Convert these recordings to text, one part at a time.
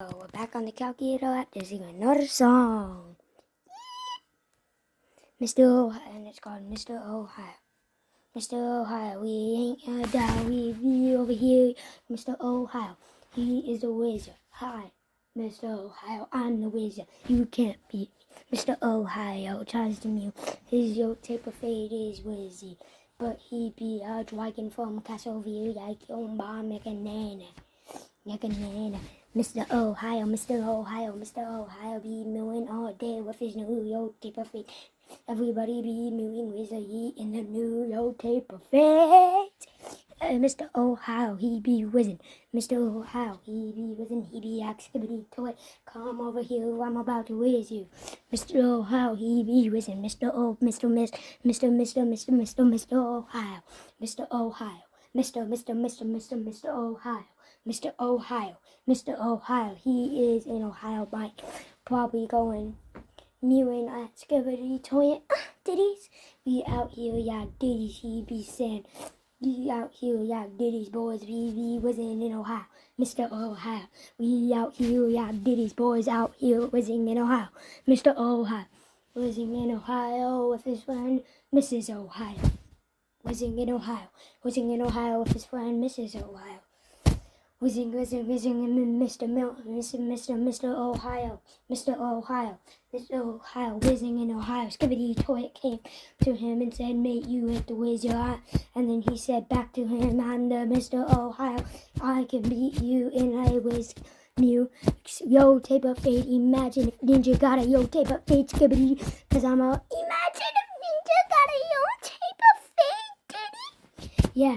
We're back on the calculator after singing another song. Mr. Ohio, and it's called Mr. Ohio. Mr. Ohio, we ain't gonna die, we be over here. Mr. Ohio, he is a wizard. Hi, Mr. Ohio, I'm the wizard. You can't beat me. Mr. Ohio tries to mew. His type of fate is wizzy. But he be a dragon from Castlevania, like on by Meganana. Mr. Ohio, Mr. Ohio, Mr. Ohio be mewing all day with his New York tape of fate. Everybody be mewing with a ye in the New York tape of fate. Mr. Ohio, he be whizzing. Mr. Ohio, he be whizzing. He be activity toy. Come over here, I'm about to whiz you. Mr. Ohio, he be whizzing. Mr. Ohio, Mr. Ohio. Mr. Ohio, Mr. Ohio. Mr. Ohio, Mr. Ohio, he is in Ohio bike, probably going mewing at Skibbity Toy Ditties. We out here, yak ditties, he be saying. We out here, yak ditties, boys, we whizzing in Ohio. Mr. Ohio, we out here, yak ditties, boys out here whizzing in Ohio. Mr. Ohio, whizzing in Ohio with his friend, Mrs. Ohio. Whizzing in Ohio with his friend, Mrs. Ohio. Whizzing, and Mr. Ohio, whizzing in Ohio. Skibbity Toy came to him and said, mate, you hit the whiz your eye. And then he said back to him, I'm the Mr. Ohio. I can beat you in a whiz mew. Yo, tape of fate, imagine if Ninja got a yo tape of fate, Skibbity. Cause I'm a, imagine if Ninja got a yo tape of fate, Diddy. Yeah.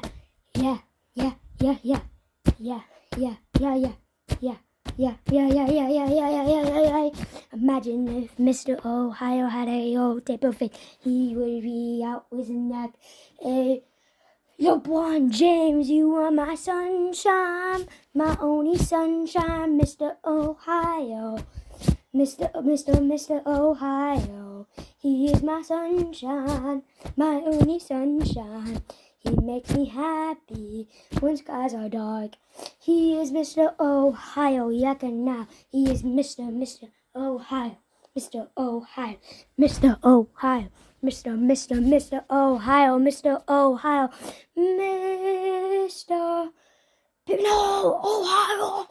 Imagine if Mr. Ohio had a old tape of fate, he would be out with a neck. LeBron James, you are my sunshine, my only sunshine, Mr. Ohio. Mr. Ohio, he is my sunshine, my only sunshine. He makes me happy when skies are dark. He is Mr. Ohio, yakking now. He is Mr. Ohio, Mr. Ohio, Mr. Ohio, Mr. Ohio, Mr. Ohio, Mr. No, Ohio.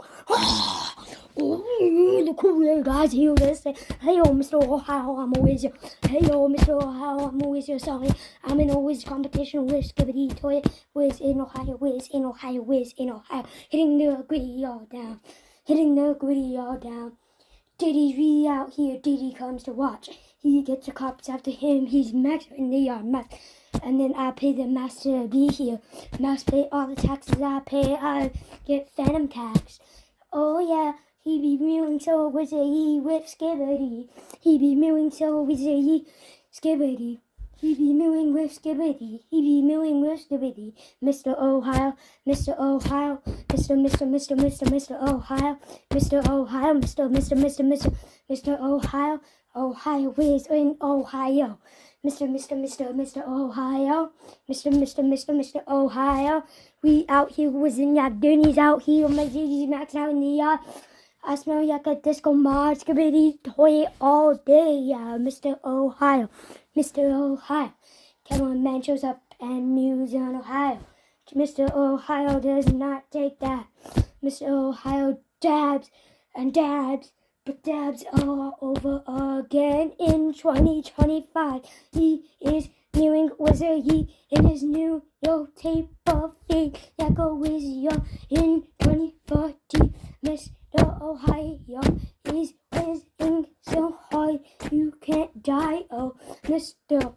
Oh, the Kool-Aid guys here to say, hey yo, Mr. Ohio, I'm a wizard. Hey yo, Mr. Ohio, I'm a wizard. Sorry, I'm in a whiz competition with Skibbity Toy. Whiz in Ohio, whiz in Ohio, whiz in Ohio. Hitting the gritty all down. Diddy be out here, Diddy comes to watch. He gets the cops after him, he's max in the yard max. And then I pay the master to be here. Mouse pay all the taxes I pay, I get phantom tax. Oh yeah, he be mewing so wizzy with Skibbity. He be mewing so wizzy, Skibbity. He be mewing with Skibbity. He be mewing with Skibbity. Mr. Ohio, Mr. Ohio, Mr. Ohio, Mr. Ohio, Mr. Ohio, Ohio whiz in Ohio. Mr. Ohio, Mr. Ohio. We out here whizzing, yak Denny's out here, my Ziggy's max out in the yard. I smell like a disco mod, Skibbity Toy all day, yeah, Mr. Ohio, Mr. Ohio. Cameraman shows up and news in Ohio. Mr. Ohio does not take that. Mr. Ohio dabs and dabs, but dabs all over again in 2025. He is mewing wizard, he in his New York tape of fate. Like a wizard in 2040. Mr. Ohio is whizzing so hard you can't die. Oh, Mr.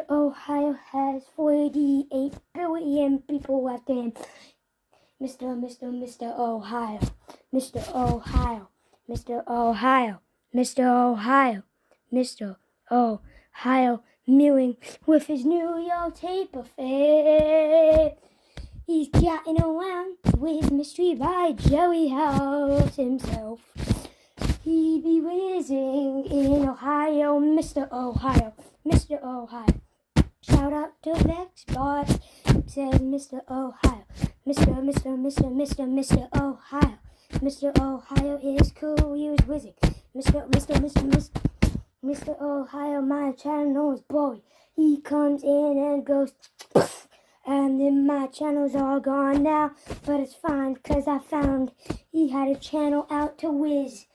Ohio has 48 billion people after him. Mr. Ohio, Mr. Ohio, Mr. Ohio, Mr. Ohio, Mr. Ohio, mewing with his New York tape of fate. He's getting around with mystery by Joey House himself. He be whizzing in Ohio, Mr. Ohio, Mr. Ohio. Shout out to Vex Boss, said Mr. Ohio, Mr. Ohio, Mr. Ohio is cool, he was whizzing. Mr. Ohio, my channel is boy. He comes in and goes, and then my channel's all gone now. But it's fine, cause I found he had a channel out to whiz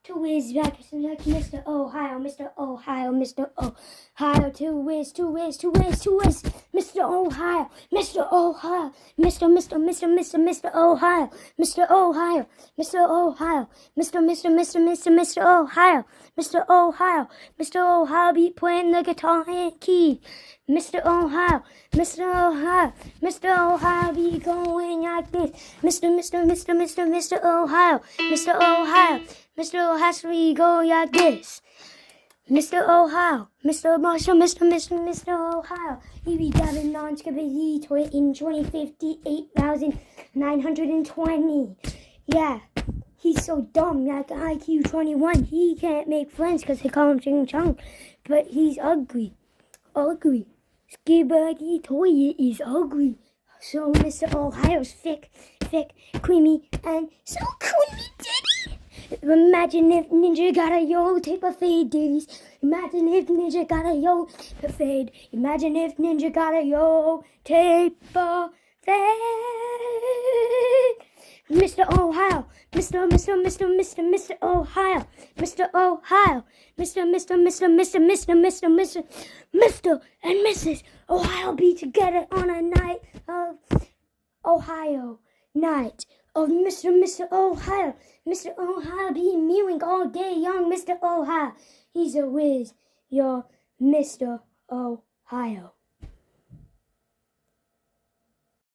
back like Mr. Ohio, Mr. Ohio, Mr. Ohio, to whiz, Mr. Ohio, Mr. Ohio, Mr. Ohio, Mr. Ohio, Mr. Ohio, Mr. Ohio, Mr. Ohio, Mr. Ohio be playing the guitar and key. Mr. Ohio, Mr. Ohio, Mr. Ohio be going like this. Mr. Ohio, Mr. Ohio, Mr. Ohio we go like this. Mr. Ohio, Mr. Ohio, he be dubbing non-skippity in 2058,920. Yeah, he's so dumb, like IQ 21. He can't make friends because they call him Ching Chong, but he's ugly. Skibberty Toy is ugly. So Mr. Ohio's thick, creamy, and so creamy titty. Imagine if Ninja got a yo tape of fade ditties. Imagine if Ninja got a yo tape of fade. Imagine if Ninja got a yo tape of fade. Mr. Ohio, Mr. Ohio, Mr. Ohio, Mr. and Mrs. Ohio be together on a night of Ohio, night of Mr. Ohio. Mr. Ohio be mewing all day, young Mr. Ohio. He's a whiz, your Mr. Ohio.